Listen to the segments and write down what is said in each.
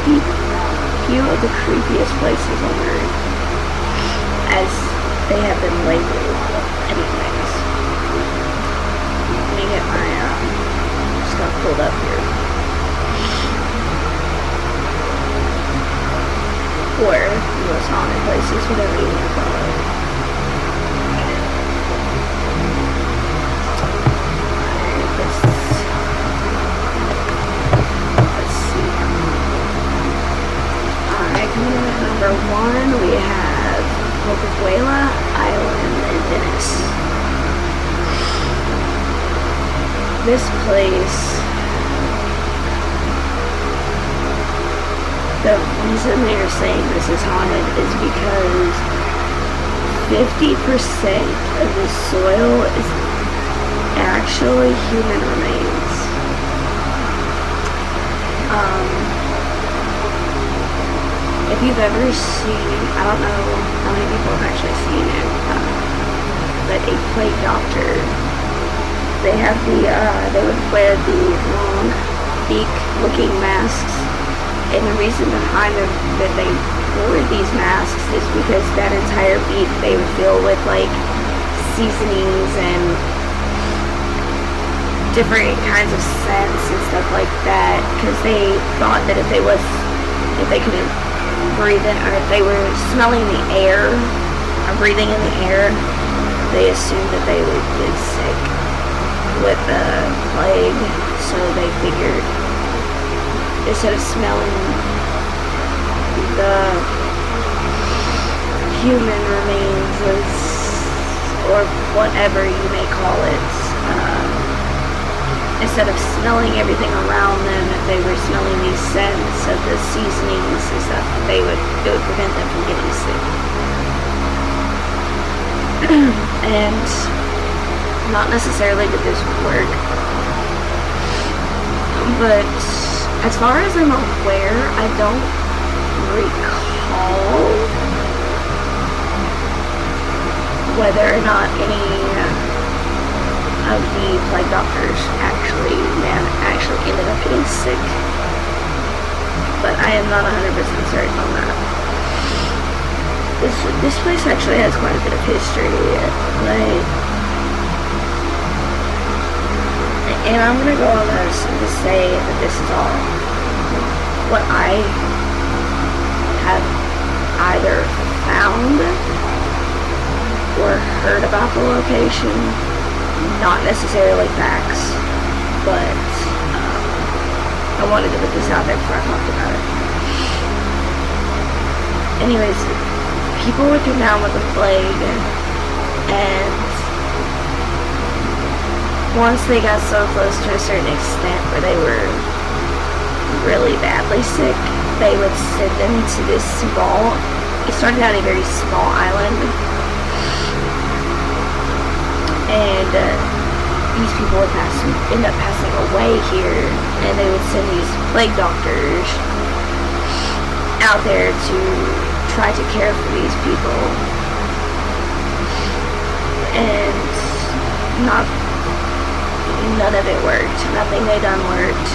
few of the creepiest places on Earth, as they have been labeled. Anyways, let me get my stuff pulled up here. Or most haunted places, whatever you want to call it. Let's see. Alright, coming in at number 1, we have Coquihue Island in Venice. This place, the reason they're saying this is haunted is because 50% of the soil is actually human remains. If you've ever seen, I don't know how many people have actually seen it, but a plague doctor, they have they would wear the long beak-looking masks, and the reason behind them that they wore these masks is because that entire beak they would fill with like seasonings and different kinds of scents and stuff like that, because they thought that if they couldn't breathe in, or if they were smelling the air or breathing in the air, they assumed that they would get sick with the plague. So they figured instead of smelling the human remains or whatever you may call it, instead of smelling everything around them, if they were smelling these scents of the seasonings and stuff, it would prevent them from getting sick. And not necessarily did this work, but as far as I'm aware, I don't recall whether or not any of the plague doctors actually ended up getting sick, but I am not 100% certain on that. This place actually has quite a bit of history, and I'm gonna go on this to say that this is all what I have either found or heard about the location. Not necessarily facts, but I wanted to put this out there before I talked about it. Anyways, people would come down with the plague, and once they got so close to a certain extent where they were really badly sick, they would send them to this it started out a very small island, and these people would end up passing away here, and they would send these plague doctors out there to try to care for these people, and none of it worked. Nothing they done worked.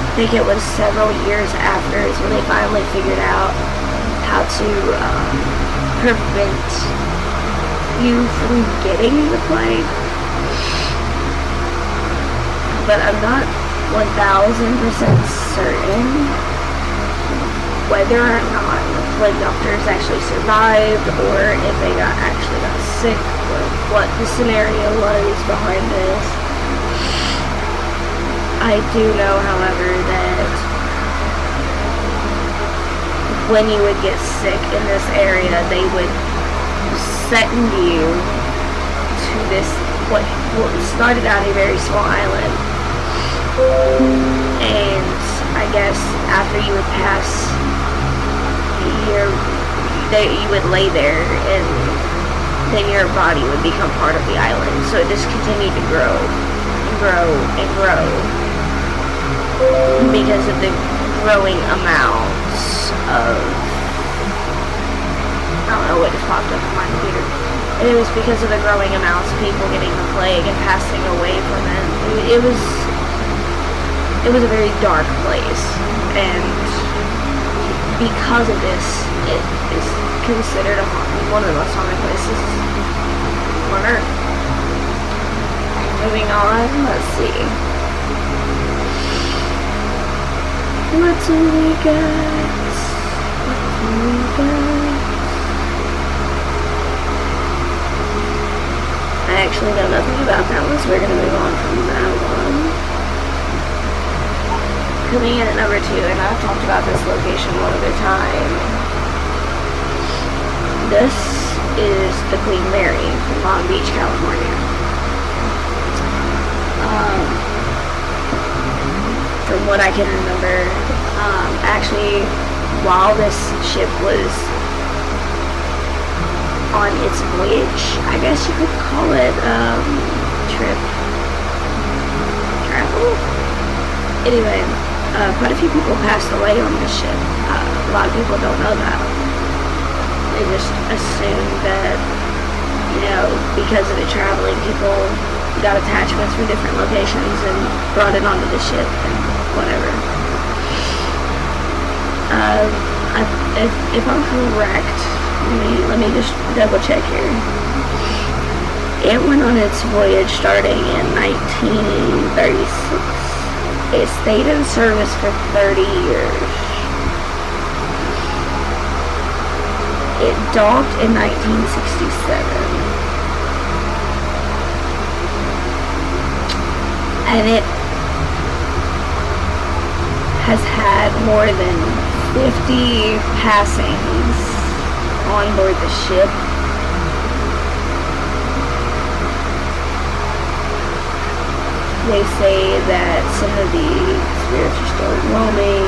I think it was several years after is when they finally figured out how to prevent you from getting the plague. But I'm not 1000% certain whether or not the plague doctors actually survived, or if they actually got sick, or what the scenario was behind this. I do know, however, that when you would get sick in this area, they would send you to this, what started out a very small island, and I guess after you would pass, you would lay there, and then your body would become part of the island. So it just continued to grow and grow and grow because of the growing amounts of, I don't know what just popped up on my computer. And it was because of the growing amounts of people getting the plague and passing away from it. It was a very dark place, and because of this, it is considered one of the most haunted places on Earth. Moving on, let's see. What do we got? What do we got? I actually know nothing about that one, so we're going to move on from that one. Coming in at number 2, and I've talked about this location one other time. This is the Queen Mary from Long Beach, California. From what I can remember, actually, while this ship was on its voyage, I guess you could call it travel. Anyway, quite a few people passed away on this ship. A lot of people don't know that. They just assume that, because of it traveling, people got attachments from different locations and brought it onto the ship and whatever. If I'm correct, let me just double check here. It went on its voyage starting in 1936. It stayed in service for 30 years. It docked in 1967. And it has had more than 50 passings on board the ship. They say that some of the spirits are still roaming.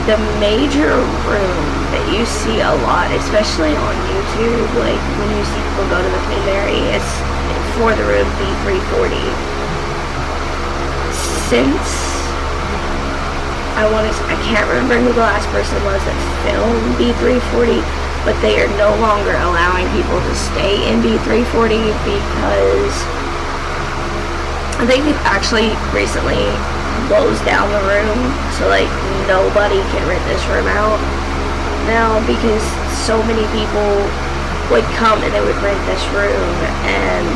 The major room that you see a lot, especially on YouTube, like when you see people go to the Queen Mary, it's for the room B340. Since I can't remember who the last person was that filmed B340, but they are no longer allowing people to stay in B340 because I think they've actually recently closed down the room, so like nobody can rent this room out now because so many people would come and they would rent this room, and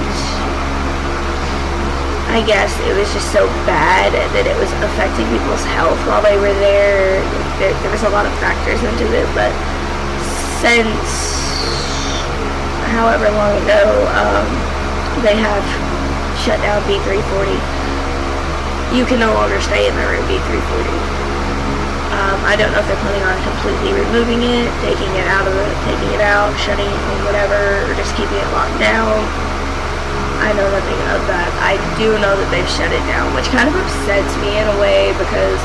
I guess it was just so bad that it was affecting people's health while they were there. There was a lot of factors into it, but since however long ago they have shut down B340, you can no longer stay in the room B340. I don't know if they're planning on completely removing it, taking it out, shutting it, whatever, or just keeping it locked down. I know nothing of that. I do know that they've shut it down, which kind of upsets me in a way because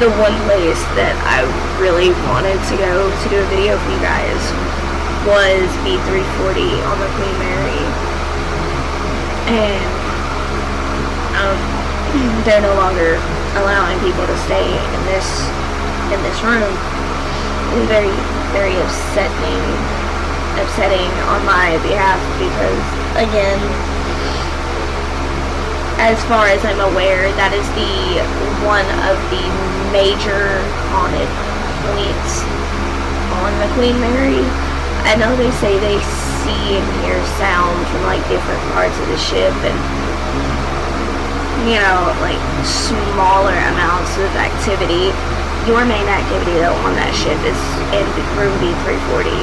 the one place that I really wanted to go to do a video for you guys was B340 on the Queen Mary. And they're no longer allowing people to stay in this room. It's very, very upsetting on my behalf because, again, as far as I'm aware, that is one of the major haunted points on the Queen Mary. I know they say they see and hear sounds from like different parts of the ship and like smaller amounts of activity. Your main activity though on that ship is in room B340.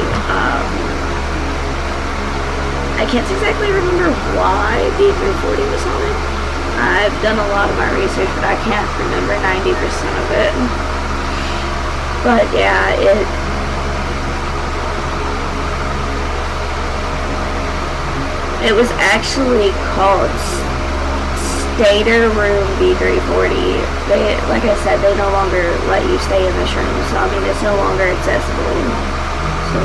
I can't exactly remember why B340 was on it. I've done a lot of my research, but I can't remember 90% of it. But yeah, it was actually called Stater Room B340. Like I said, they no longer let you stay in this room, so I mean it's no longer accessible. So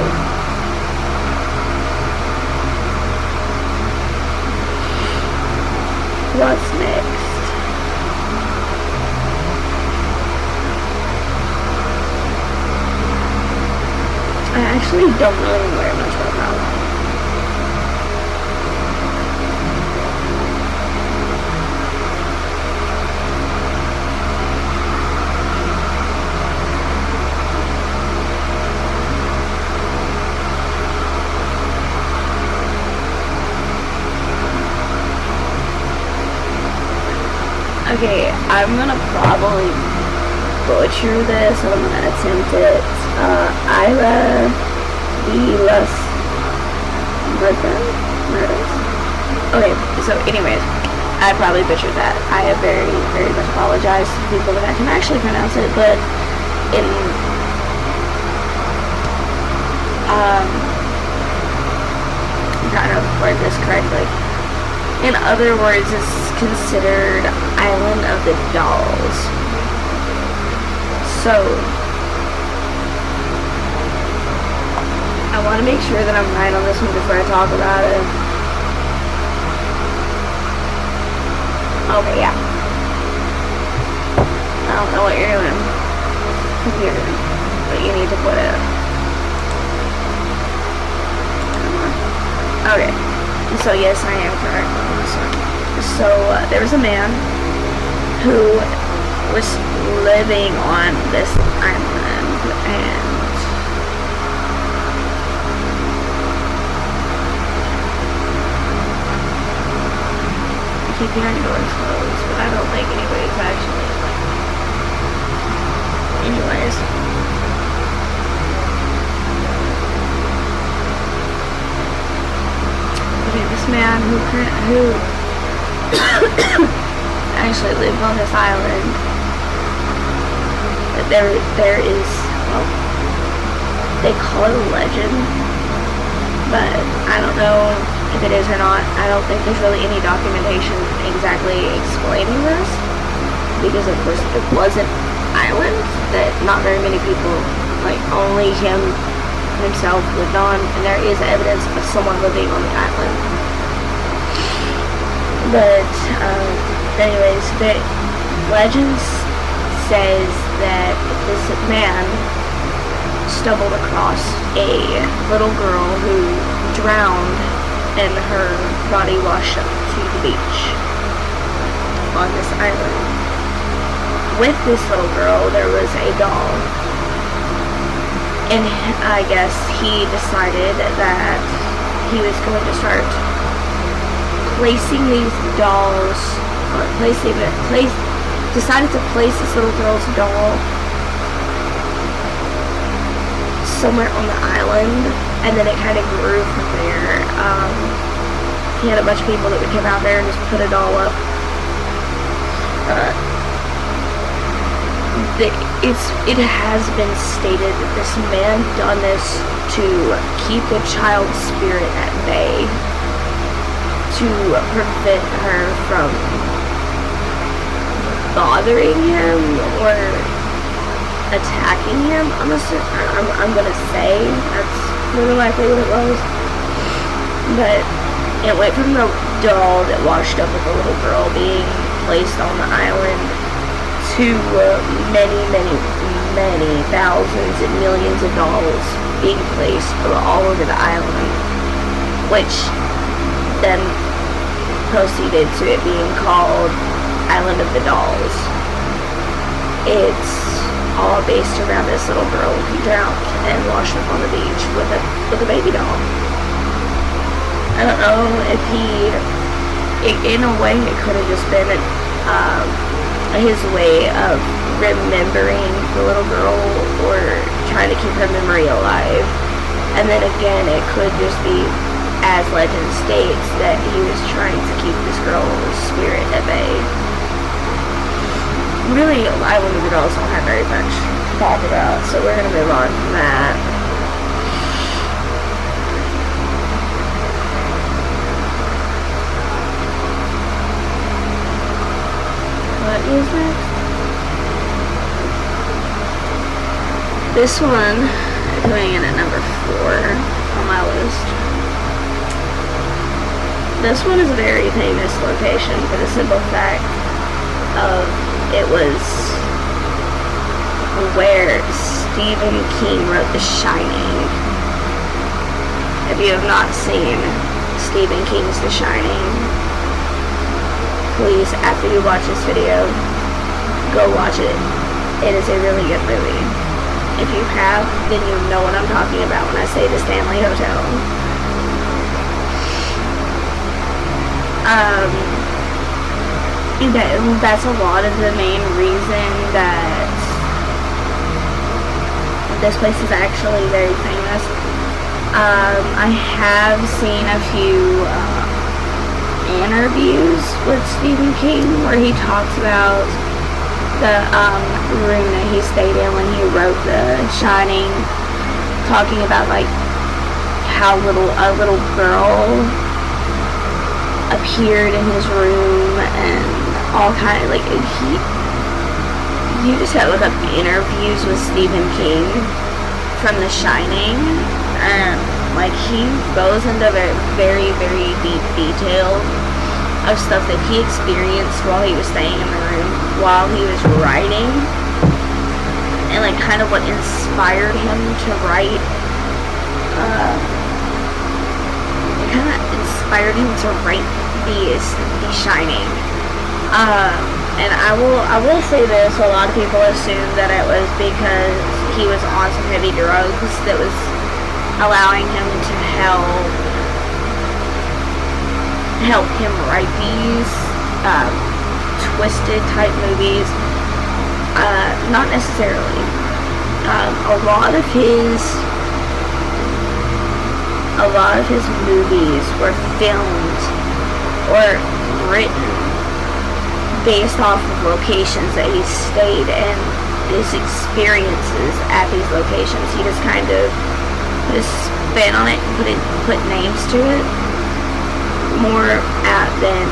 what's next? I actually don't know very much about. I'm gonna probably butcher this, and I'm gonna attempt it. Isla de los Muertos. Okay, so anyways, I probably butchered that. I very, very much apologize to people that can actually pronounce it, but in I'm trying to word this correctly. In other words, it's considered Island of the Dolls. So I want to make sure that I'm right on this one before I talk about it. Okay, yeah. I don't know what you're doing, computer, but you need to put it. Okay, so yes, I am correct on this one. So there was a man who was living on this island, and I keep hearing doors closed, but I don't think anybody's actually. Anyways. Okay, this man who actually lived on this island. There is, well, they call it a legend, but I don't know if it is or not. I don't think there's really any documentation exactly explaining this, because of course it was an island that not very many people, like only himself lived on, and there is evidence of someone living on the island. But anyways, the legends says that this man stumbled across a little girl who drowned and her body washed up to the beach on this island. With this little girl, there was a doll. And I guess he decided that he was going to start placing these dolls, or decided to place this little girl's doll somewhere on the island, and then it kind of grew from there. He had a bunch of people that would come out there and just put a doll up. It has been stated that this man done this to keep the child's spirit at bay, to prevent her from bothering him or attacking him. I'm gonna say that's more than likely what it was. But it went from the doll that washed up with the little girl being placed on the island to many thousands and millions of dolls being placed all over the island, which then proceeded to it being called Island of the Dolls. It's all based around this little girl who drowned and washed up on the beach with a baby doll. I don't know if in a way it could have just been his way of remembering the little girl or trying to keep her memory alive. And then again, it could just be, as legend states, that he was trying to keep this girl's spirit at bay. Really, Island of the Dolls don't have very much to talk about, so we're going to move on from that. What is next? This one, going in at number 4 on my list. This one is a very famous location for the simple fact of it was where Stephen King wrote The Shining. If you have not seen Stephen King's The Shining, please, after you watch this video, go watch it. It is a really good movie. If you have, then you know what I'm talking about when I say the Stanley Hotel. that's a lot of the main reason that this place is actually very famous. I have seen a few interviews with Stephen King where he talks about the room that he stayed in when he wrote The Shining, talking about like how a little girl appeared in his room and all kind of like you just have to look up interviews with Stephen King from The Shining, and like he goes into very, very deep detail of stuff that he experienced while he was staying in the room while he was writing, and like kind of what inspired him to write. It kind of inspired him to write The Shining. And I will say this: a lot of people assume that it was because he was on some heavy drugs that was allowing him to help him write these twisted type movies. Not necessarily. A lot of his movies were filmed or written based off of locations that he stayed in, his experiences at these locations. He just kind of put a spin on it and put names to it more than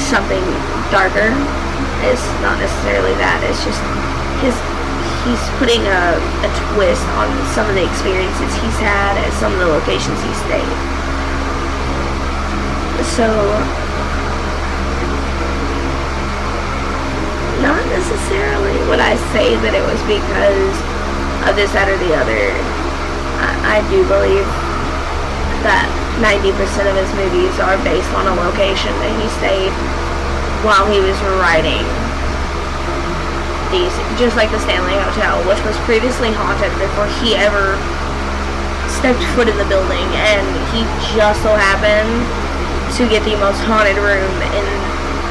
something darker. It's not necessarily that. It's just he's putting a twist on some of the experiences he's had at some of the locations he stayed. So, not necessarily would I say that it was because of this, that, or the other. I do believe that 90% of his movies are based on a location that he stayed while he was writing these, just like the Stanley Hotel, which was previously haunted before he ever stepped foot in the building, and he just so happened to get the most haunted room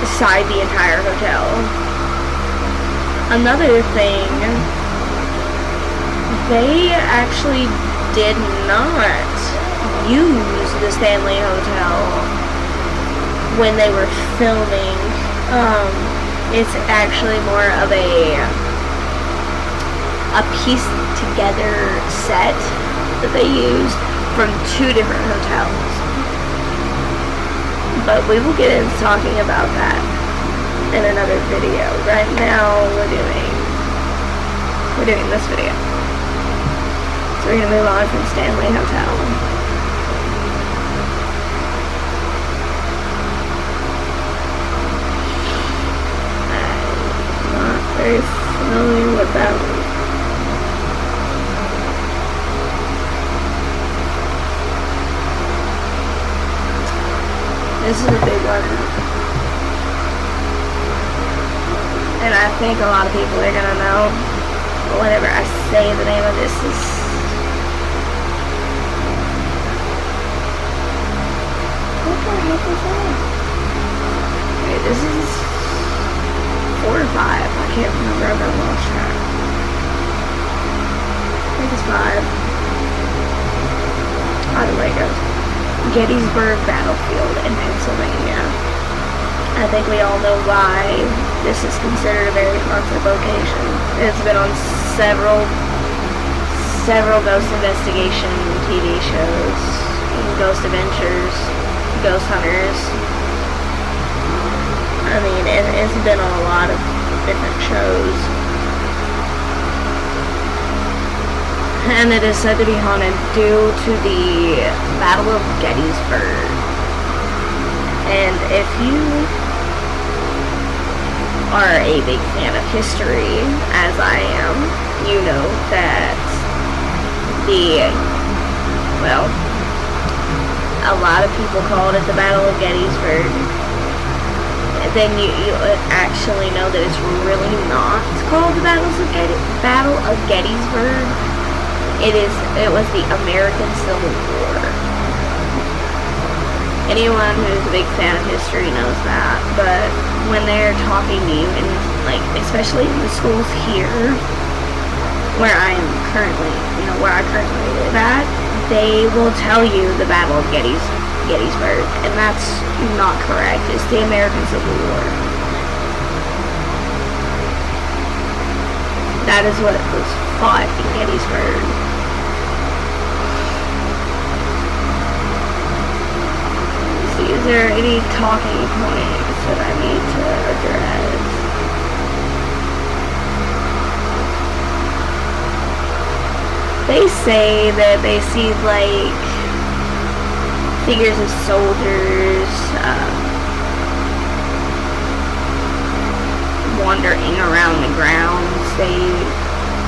inside the entire hotel. Another thing, they actually did not use the Stanley Hotel when they were filming. It's actually more of a pieced together set that they used from two different hotels. But we will get into talking about that in another video. Right now, we're doing this video. So we're gonna move on from Stanley Hotel. I'm not very familiar with that one. This is a big one, and I think a lot of people are gonna know whenever I say the name of this. What the heck is that? Okay, this is 4 or 5. I can't remember. I've got lost track. I think it's 5. Either way it goes. Gettysburg Battlefield in Pennsylvania. I think we all know why this is considered a very haunted location. It's been on several ghost investigation TV shows, Ghost Adventures, Ghost Hunters. I mean, it's been on a lot of different shows. And it is said to be haunted due to the Battle of Gettysburg. And if you are a big fan of history, as I am, you know that a lot of people called it the Battle of Gettysburg. Then you would actually know that it's really not called the Battle of Gettysburg. It was the American Civil War. Anyone who's a big fan of history knows that, but when they're talking to you, and like especially in the schools here, where I am currently, where I currently live at, they will tell you the Battle of Gettysburg, and that's not correct. It's the American Civil War. That is what was fought in Gettysburg. Is there any talking points that I need to address? They say that they see like figures of soldiers wandering around the grounds. They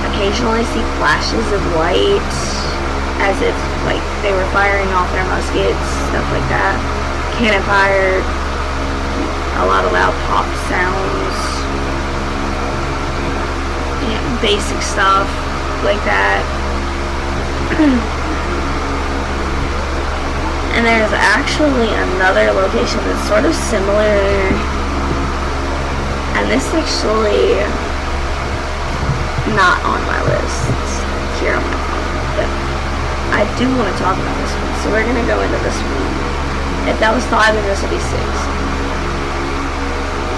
occasionally see flashes of light as if like they were firing off their muskets, stuff like that. Cannon fire, a lot of loud pop sounds, basic stuff like that. And there's actually another location that's sort of similar, and this actually not on my list here on my phone, but I do want to talk about this one, so we're going to go into this one. If that was 5, then this will be 6.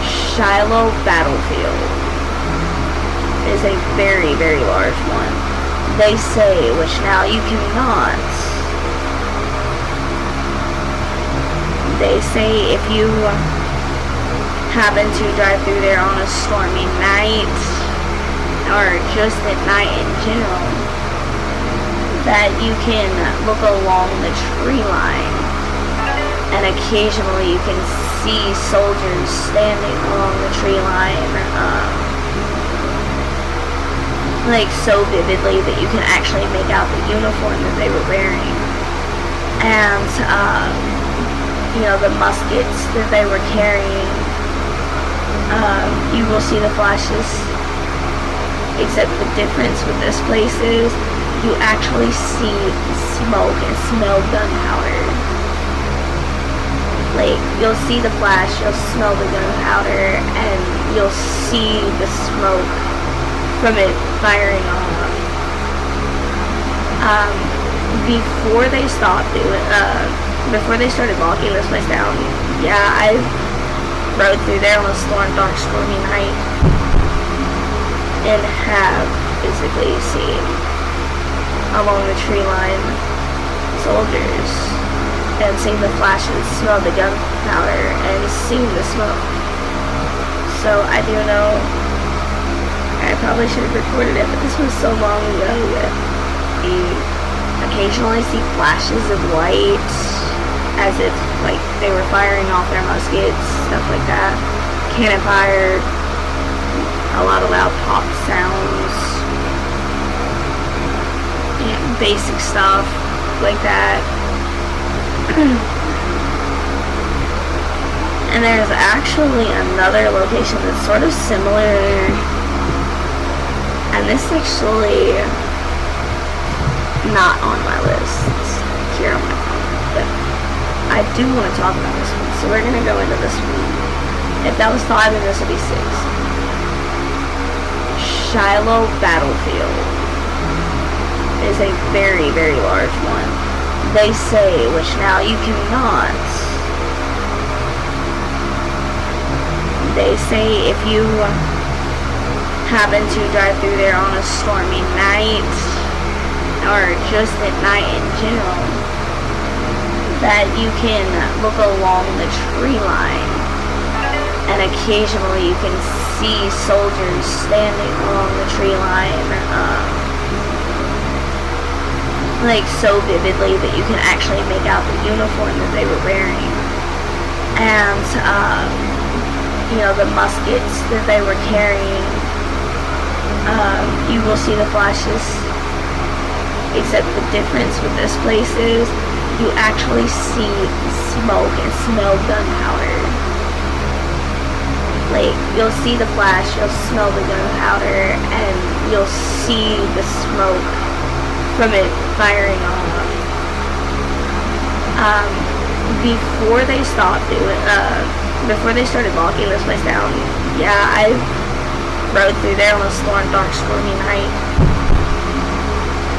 Shiloh Battlefield is a very, very large one. They say, which now you cannot. They say if you happen to drive through there on a stormy night, or just at night in general, that you can look along the tree line. And occasionally you can see soldiers standing along the tree line, like so vividly that you can actually make out the uniform that they were wearing. And, the muskets that they were carrying, you will see the flashes. Except the difference with this place is you actually see smoke and smell gunpowder. Like, you'll see the flash, you'll smell the gunpowder, and you'll see the smoke from it firing off. Before they before they started locking this place down, yeah, I rode through there on a dark, stormy night, and have physically seen along the tree line soldiers, and seen the flashes, smelled the gunpowder, and seen the smoke. So I do know, I probably should have recorded it, but this was so long ago that you occasionally see flashes of light as if like they were firing off their muskets, stuff like that. Cannon fire, a lot of loud pop sounds, basic stuff like that. And there's actually another location that's sort of similar, and this actually not on my list here on my phone, but I do want to talk about this one, so we're going to go into this one. If that was 5, then this will be 6. Shiloh Battlefield is a very, very large one. They say, which now you cannot. They say if you happen to drive through there on a stormy night, or just at night in general, that you can look along the tree line, and occasionally you can see soldiers standing along the tree line, like so vividly that you can actually make out the uniform that they were wearing. And, the muskets that they were carrying, you will see the flashes. Except the difference with this place is you actually see smoke and smell gunpowder. Like, you'll see the flash, you'll smell the gunpowder, and you'll see the smoke from it firing off. before they before they started locking this place down, yeah, I rode through there on a dark, stormy night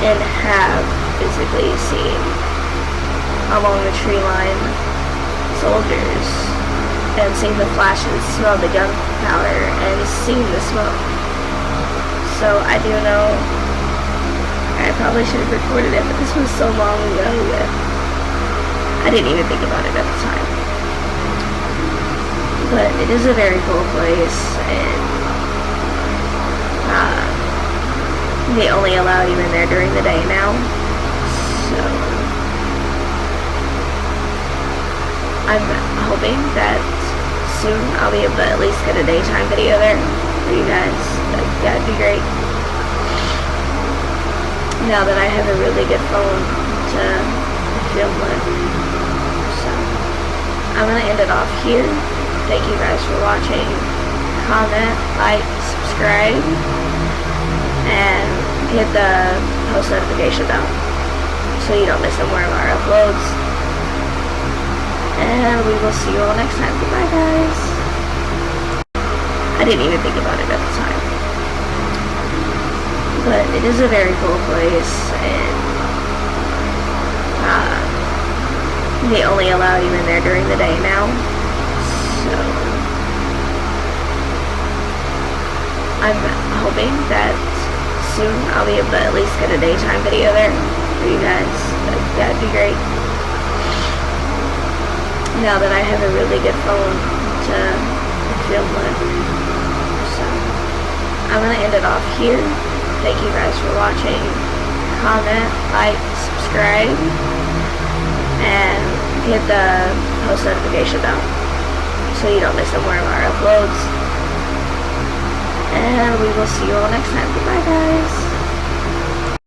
and have physically seen along the tree line soldiers and seen the flashes, smelled the gunpowder, and seen the smoke. So I do know I probably should have recorded it, but this was so long ago that I didn't even think about it at the time. But it is a very cool place, and they only allow you in there during the day now. So I'm hoping that soon I'll be able to at least get a daytime video there for you guys. That'd be great. Now that I have a really good phone to film with. So I'm going to end it off here. Thank you guys for watching. Comment, like, subscribe, and hit the post notification bell so you don't miss no more of our uploads. And we will see you all next time. Goodbye, guys. I didn't even think about it at the time. But it is a very cool place, and they only allow you in there during the day now. So I'm hoping that soon I'll be able to at least get a daytime video there for you guys. That'd be great. Now that I have a really good phone to film with. So I'm going to end it off here. Thank you guys for watching. Comment, like, subscribe, and hit the post notification bell so you don't miss no more of our uploads. And we will see you all next time. Goodbye, guys.